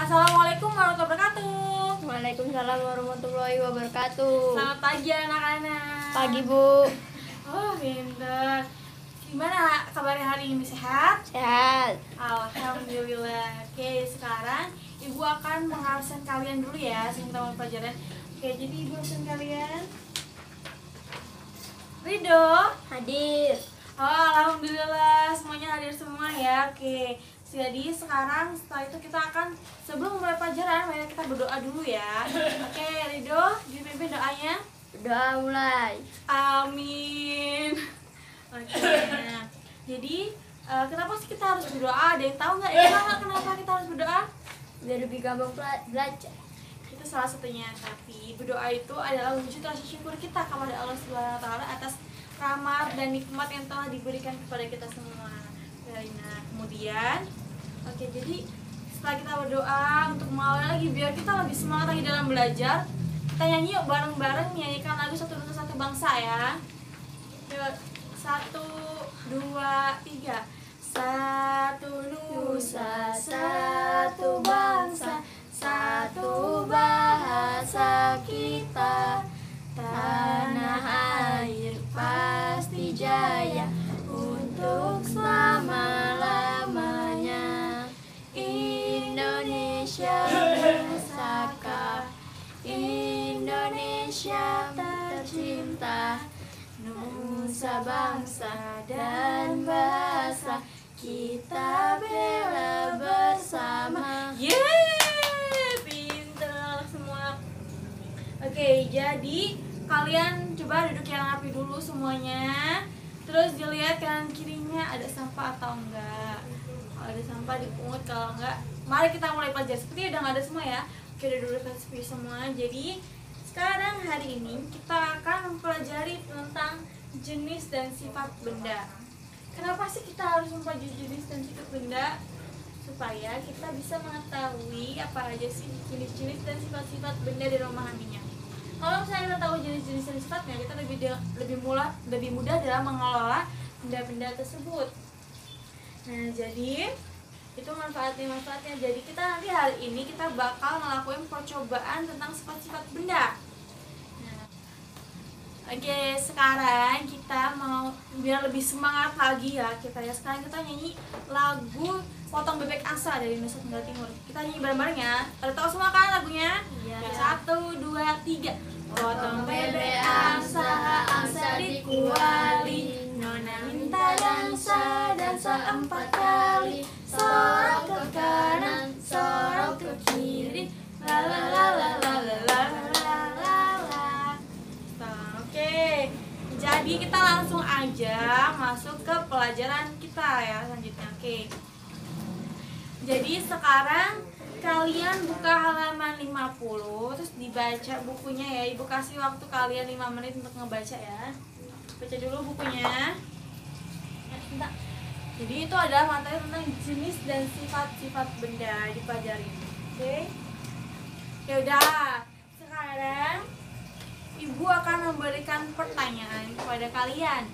Assalamualaikum warahmatullahi wabarakatuh. Waalaikumsalam warahmatullahi wabarakatuh. Selamat pagi anak-anak. Pagi Bu. Oh pinter. Gimana kabarnya hari ini, sehat? Sehat. Alhamdulillah. Oke, sekarang Ibu akan mengabsen kalian dulu ya sebelum kita mulai pelajaran. Oke, jadi Ibu absen kalian. Ridho Hadir. Oh, alhamdulillah semuanya hadir semua ya. Oke. Jadi sekarang setelah itu kita akan sebelum mulai pelajaran, mari kita berdoa dulu ya. Oke, Ridho, dipimpin doanya. Doa mulai. Amin. Oke. Nah, jadi kenapa sih kita harus berdoa? Ada yang tahu nggak? Ya, kenapa kita harus berdoa? Biar lebih gampang belajar. Itu salah satunya. Tapi berdoa itu adalah wujud rasa syukur kita kepada Allah Subhanahu Wa Taala atas rahmat dan nikmat yang telah diberikan kepada kita semua. Nah, kemudian, oke, jadi setelah kita berdoa untuk mengawali lagi biar kita lebih semangat lagi dalam belajar, kita nyanyi yuk bareng-bareng menyanyikan lagu Satu Nusa Satu Bangsa ya. Yuk, 1, 2, 3. Satu nusa, satu bangsa, satu bahasa kita. Tanah air pasti jaya untuk selama-lamanya. Indonesia pusaka, Indonesia tercinta, nusa bangsa dan bahasa kita bela bersama. Yeay, pinter semua. Oke, jadi kalian coba duduk yang rapi dulu semuanya. Terus dilihat kanan kirinya ada sampah atau enggak. Kalau ada sampah dipungut, kalau enggak mari kita mulai pelajaran. Seperti udah nggak ada semua ya. Oke, udah duduk sepi semua. Jadi sekarang hari ini kita akan mempelajari tentang jenis dan sifat benda. Kenapa sih kita harus mempelajari jenis dan sifat benda? Supaya kita bisa mengetahui apa aja sih jenis-jenis dan sifat-sifat benda dan memahaminya. Kalau misalnya kita tahu jenis-jenis dan sifatnya, kita lebih mudah dalam mengelola benda-benda tersebut. Nah, jadi itu manfaatnya. Jadi kita nanti hari ini kita bakal ngelakuin percobaan tentang sifat-sifat benda. Nah, oke, sekarang kita mau biar lebih semangat lagi ya kita ya. Sekarang kita nyanyi lagu Potong Bebek Angsa dari Nusa Tenggara Timur. Kita nyanyi bareng-bareng ya. Pada tahu semua kan lagunya? Iya. 1, 2, 3. Potong bebek angsa, angsa dikuali, nona minta dansa, dansa 4 kali, sorok ke kanan, sorok ke kiri, la la la la la la la la la la. Oke, jadi kita langsung aja masuk ke pelajaran kita ya selanjutnya. Oke. Jadi sekarang kalian buka halaman 50, terus dibaca bukunya ya. Ibu kasih waktu kalian 5 menit untuk ngebaca ya. Baca dulu bukunya. Bentar. Jadi itu adalah materi tentang jenis dan sifat-sifat benda dipelajari. Oke. Ya udah. Sekarang Ibu akan memberikan pertanyaan kepada kalian.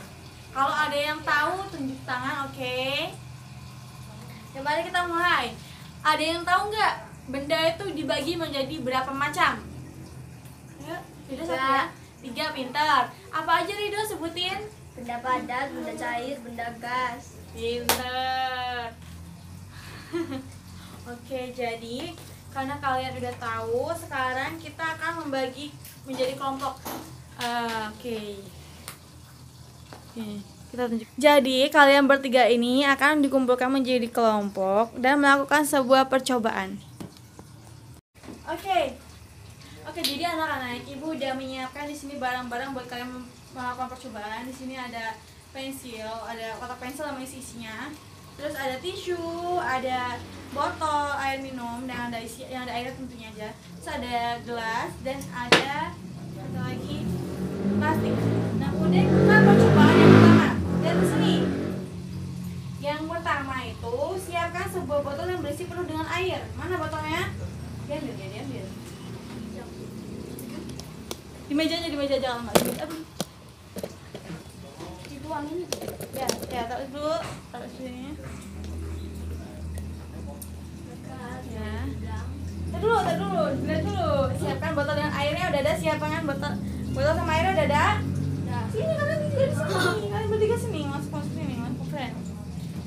Kalau ada yang tahu tunjuk tangan, oke? Ya, mari kita mulai. Ada yang tahu nggak benda itu dibagi menjadi berapa macam? Ya, Ridho satu ya. 3, pintar. Apa aja Ridho sebutin? Benda padat, benda cair, benda gas. Pintar. Oke, jadi karena kalian udah tahu, sekarang kita akan membagi menjadi kelompok. Oke. Kita tunjuk. Jadi kalian bertiga ini akan dikumpulkan menjadi kelompok dan melakukan sebuah percobaan. Oke, jadi anak-anak, Ibu udah menyiapkan di sini barang-barang buat kalian melakukan percobaan. Di sini ada pensil, ada kotak pensil sama isinya. Terus ada tisu, ada botol air minum yang ada airnya tentunya aja. Terus ada gelas dan ada satu lagi plastik. Nah, kemudian kita percobaan yang pertama. Dari sini. Yang pertama itu siapkan sebuah botol yang berisi penuh dengan air. Mana botolnya? Diambil. Di meja jangan nggak. Aduh. Dituangin. Ya, taruh dulu. Taruh sini. Ya. siapkan botol sama airnya udah ada? Sini kalian juga di sini. Kalian bertiga sini, masuk sini, masuk friend.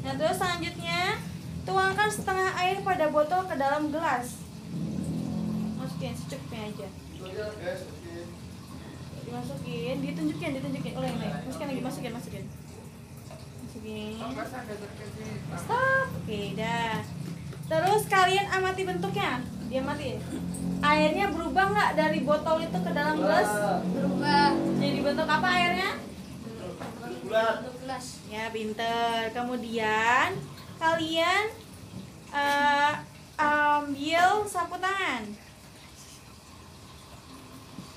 Nah, terus selanjutnya tuangkan setengah air pada botol ke dalam gelas. Masukin secukupnya aja. Dimasukin, ditunjukin. Ulang. Masukin. Stop. Oke, dah. Terus kalian amati bentuknya. Dia mati. Airnya berubah nggak dari botol itu ke dalam gelas? Berubah. Jadi bentuk apa airnya? Bentuk gelas. Ya, pinter. Kemudian kalian ambil sapu tangan.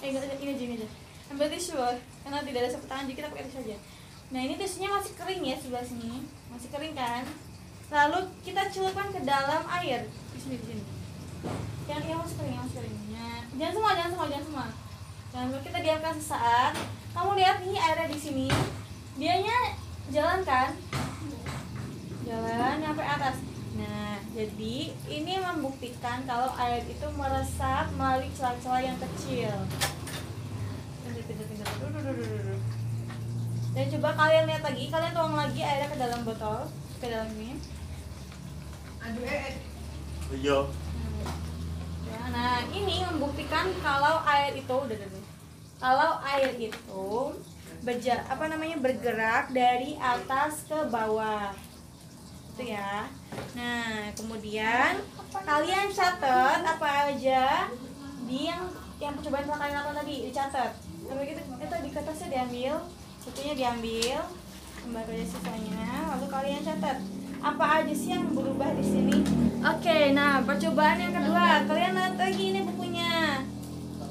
Ini aja. Ambil tisu, karena tidak ada sapu tangan, jadi kita pakai tisu aja. Nah, ini tisunya masih kering ya, sebelah sini. Masih kering kan? Lalu kita celupkan ke dalam air. Di sini. Yang masih kering, Nah, jangan semua. Jangan, kita diamkan sesaat. Kamu lihat nih airnya di sini. Dianya jalan kan? Jalan sampai atas. Nah, jadi ini membuktikan kalau air itu meresap melalui celah-celah yang kecil. Dan coba kalian lihat lagi, kalian tuang lagi airnya ke dalam botol, ke dalam ini. Iya. Nah, ini membuktikan kalau air itu bergerak dari atas ke bawah. Itu ya. Nah, kemudian kalian catat apa aja di yang percobaan telah kalian lakukan tadi, dicatat. Tapi itu di kertasnya diambil, satunya diambil, kembali aja sisanya, lalu kalian catat apa aja sih yang berubah di sini. Oke, nah percobaan yang kedua, kalian lihat lagi ini bukunya.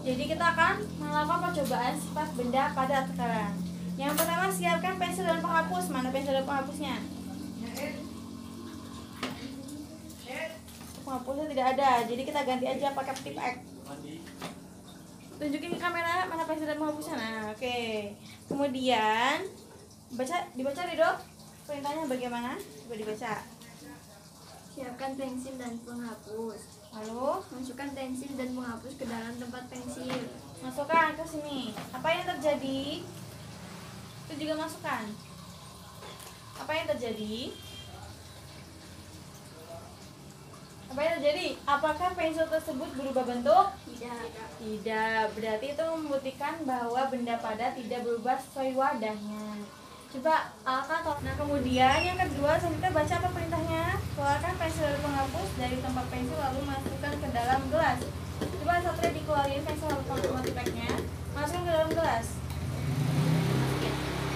Jadi kita akan melakukan percobaan sifat benda pada sekarang. Yang pertama, siapkan pensil dan penghapus. Mana pensil dan penghapusnya? Penghapusnya tidak ada, jadi kita ganti aja pakai tip X. Tunjukin ke kamera mana pensil dan penghapusnya. Nah, oke. Kemudian dibaca nih dok. Perintahnya bagaimana? Coba dibaca. Siapkan pensil dan penghapus. Lalu Masukkan pensil dan penghapus ke dalam tempat pensil. masukkan ke sini. Apa yang terjadi? Itu juga masukkan. Apa yang terjadi? Apakah pensil tersebut berubah bentuk? Tidak. Berarti itu membuktikan bahwa benda padat tidak berubah sesuai wadahnya. Coba Alka. Nah, kemudian yang kedua, selanjutnya baca apa perintahnya? Keluarkan pensil dan penghapus dari tempat pensil lalu masukkan ke dalam gelas. Coba Satria dikeluarin pensil lalu penghapus packnya, masukkan ke dalam gelas.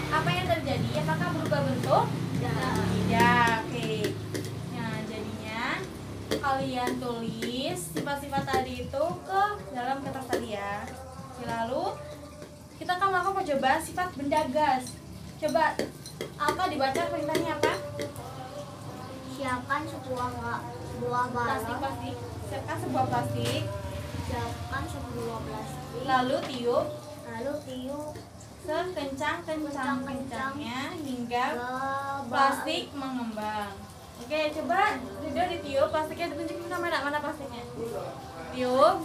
Apa yang terjadi? Apakah berubah bentuk? Tidak. Oke. Nah, jadinya kalian tulis sifat-sifat tadi itu ke dalam kertas tadi ya. Lalu kita akan melakukan percobaan sifat benda gas. Coba apa dibaca perintahnya apa? Siapkan sebuah balon. Plastik. Siapkan sebuah plastik. Siapkan sebuah plastik. Lalu tiup sekencang-kencangnya hingga plastik mengembang. Oke, coba sudah ditiup plastiknya, ditunjukin ke kamera mana plastiknya. Tiup.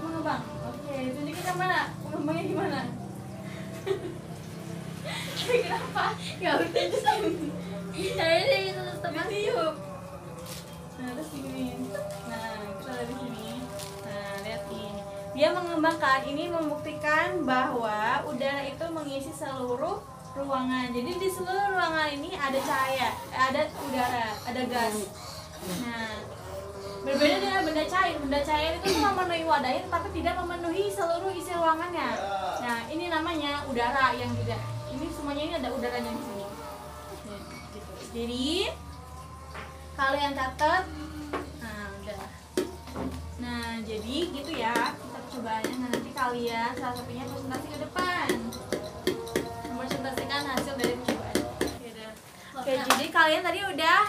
Mengembang. Oke, tunjukin ke mana? Mengembangnya gimana? Kenapa? Ya udah tunjukin. Ini teman. Ditiup. Nah, terus gini. Nah, kita dari sini. Nah, lihat nih. Dia mengembangkan, ini membuktikan bahwa udara itu mengisi seluruh ruangan. Jadi di seluruh ruangan ini ada cahaya, ada udara, ada gas. Nah, berbeda dengan benda cair. Benda cair itu memenuhi wadahnya tetapi tidak memenuhi seluruh isi ruangannya. Nah, ini namanya udara yang juga. Ini semuanya ini ada udaranya di sini. Gitu. Jadi kalian catat. Nah, udah. Nah, jadi gitu ya. Kita percobaannya. Nah, nanti kalian salah satunya presentasi ke depan. Mempresentasikan hasil dari percobaan. Oke, jadi kalian tadi udah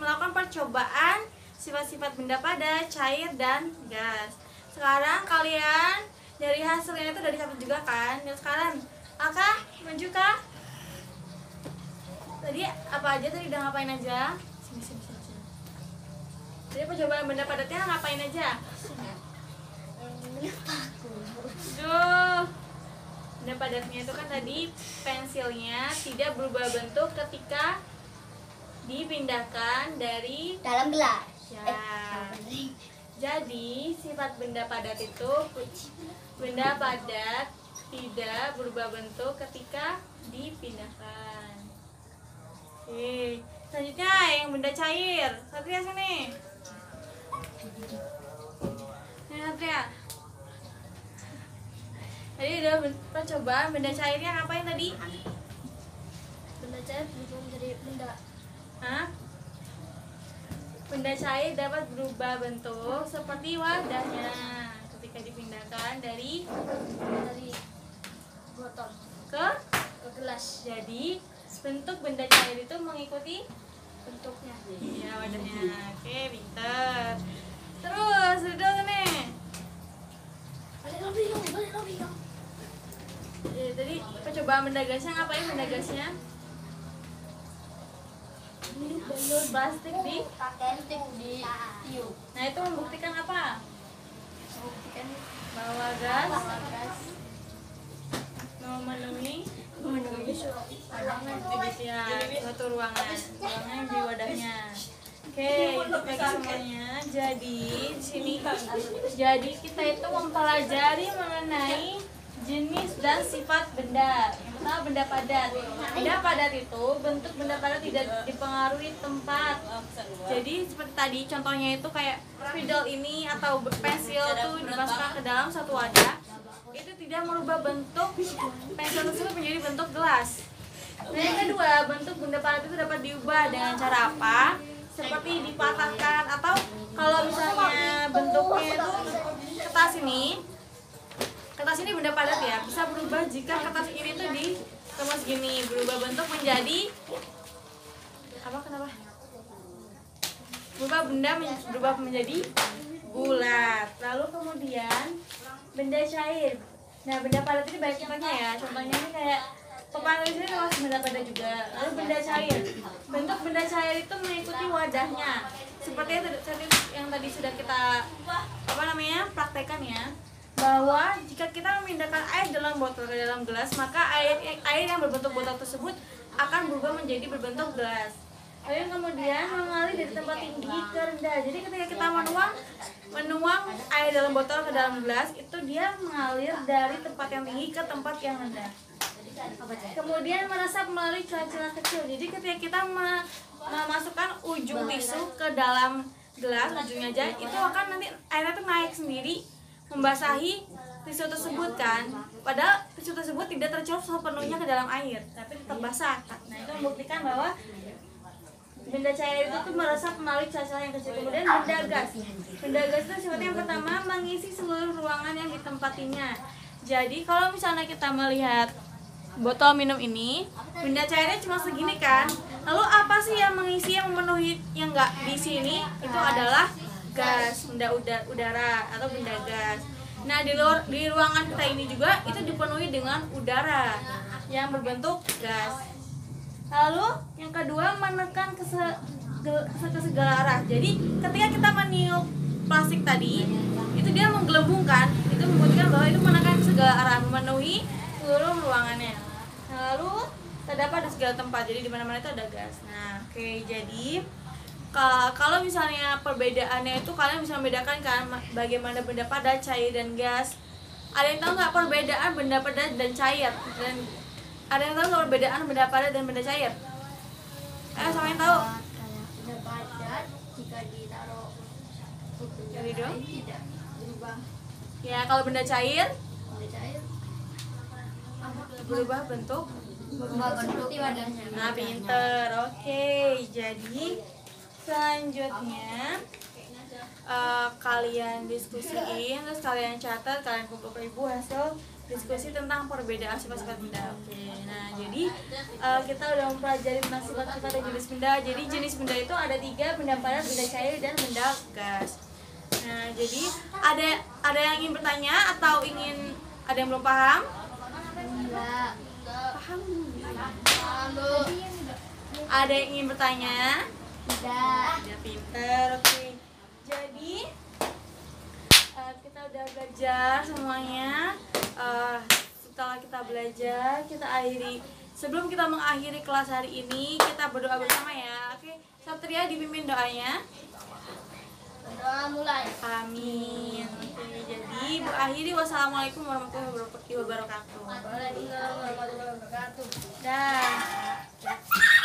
melakukan percobaan sifat-sifat benda padat, cair, dan gas. Sekarang kalian dari hasilnya itu udah dicatat juga kan? Dan sekarang, Aka, maju Kak. Tadi apa aja tadi udah ngapain aja? Sini. Jadi percobaan benda padatnya ngapain aja? Duh. Benda padatnya itu kan tadi pensilnya tidak berubah bentuk ketika dipindahkan dari Dalam gelas. ya. Jadi sifat benda padat itu benda padat tidak berubah bentuk ketika dipindahkan. Oke, selanjutnya yang benda cair. Satria sini. Ini Satria. Tadi udah percobaan benda cairnya ngapain tadi? Benda cair berubah menjadi benda. Hah? Benda cair dapat berubah bentuk seperti wadahnya ketika dipindahkan dari Botol ke gelas. jadi bentuk benda cair itu mengikuti Bentuknya. ya wadahnya. Oke, pinter. Terus udah nih. Balik lagi. Tadi percobaan benda gasnya ngapain benda gasnya? Plastik di. di tiup. Nah, itu membuktikan apa? Membuktikan Bahwa gas gas memenuhi memenuhi ya suatu ruangan yang di wadahnya. Oke, itu bagi semuanya. Jadi di sini jadi kita itu mempelajari mengenai jenis dan sifat benda. Yang pertama benda padat. Benda padat itu bentuk benda padat tidak dipengaruhi tempat. Jadi seperti tadi contohnya itu kayak spidol ini atau pensil tuh dimasukkan ke dalam satu wadah. Itu tidak merubah bentuk pensil tersebut menjadi bentuk gelas. Nah, yang kedua, bentuk benda padat itu dapat diubah dengan cara apa? Seperti dipatahkan atau kalau misalnya bentuknya itu kertas ini. Kertas ini benda padat ya, bisa berubah jika kertas ini tuh dikemas gini, berubah bentuk menjadi apa? Kenapa? Berubah menjadi bulat. Lalu kemudian benda cair. Nah, benda padat ini banyak contohnya ya. Contohnya ini kayak papan tulis ini termasuk benda padat juga. Lalu benda cair. Bentuk benda cair itu mengikuti wadahnya. Seperti yang tadi sudah kita praktekkan ya. Bahwa jika kita memindahkan air dalam botol ke dalam gelas, maka air yang berbentuk botol tersebut akan berubah menjadi berbentuk gelas. Lalu kemudian mengalir dari tempat tinggi ke rendah. Jadi ketika kita menuang air dalam botol ke dalam gelas, itu dia mengalir dari tempat yang tinggi ke tempat yang rendah. Kemudian meresap melalui celah-celah kecil. Jadi ketika kita memasukkan ujung tisu ke dalam gelas, ujungnya aja, itu akan nanti airnya itu naik sendiri membasahi tisu tersebut kan. Padahal tisu tersebut tidak tercelup sepenuhnya ke dalam air, tapi tetap basah. Nah, itu membuktikan bahwa benda cair itu tuh meresap melalui celah-celah yang kecil. Kemudian benda gas. Benda gas itu sifatnya yang pertama mengisi seluruh ruangan yang ditempatinya. Jadi kalau misalnya kita melihat botol minum ini, benda cairnya cuma segini kan. Lalu apa sih yang mengisi, yang memenuhi yang enggak di sini? Itu adalah gas, benda udara atau benda gas. Nah, di ruangan kita ini juga itu dipenuhi dengan udara yang berbentuk gas. Lalu yang kedua menekan ke segala arah. Jadi ketika kita meniup plastik tadi, itu dia menggelembungkan, itu membuktikan bahwa itu menekan ke segala arah, memenuhi seluruh ruangannya. Nah, lalu terdapat di segala tempat, jadi di mana-mana itu ada gas. Nah, oke, jadi kalau misalnya perbedaannya itu kalian bisa membedakan kan bagaimana benda padat, cair, dan gas. Ada yang tahu nggak perbedaan benda padat dan cair? Dan ada yang tahu nggak perbedaan benda padat dan benda cair? Sama yang tahu? Benda padat jika ditaruh Jadi dong. tidak berubah. Ya, kalau benda cair Benda cair berubah bentuk. berubah bentuk wadahnya. Nah, pinter. Oke, jadi selanjutnya kalian diskusiin, terus kalian catat, kalian kumpul ke ibu hasil diskusi tentang perbedaan sifat-sifat benda. Oke, nah jadi kita udah mempelajari tentang sifat-sifat dan jenis benda. Jadi jenis benda itu ada 3, benda padat, benda cair, dan benda gas. Nah, jadi ada yang ingin bertanya atau ada yang belum paham? Enggak. Paham? Lalu Ada yang ingin bertanya? tidak. Ya, pinter. Oke. Jadi kita udah belajar semuanya. Setelah kita belajar, kita akhiri. Sebelum kita mengakhiri kelas hari ini, kita berdoa bersama ya. Oke, Satria dipimpin doanya. Doa mulai. Amin. Oke, jadi Bu akhiri. Wassalamualaikum warahmatullahi wabarakatuh. Waalaikumsalam warahmatullahi wabarakatuh. Dah.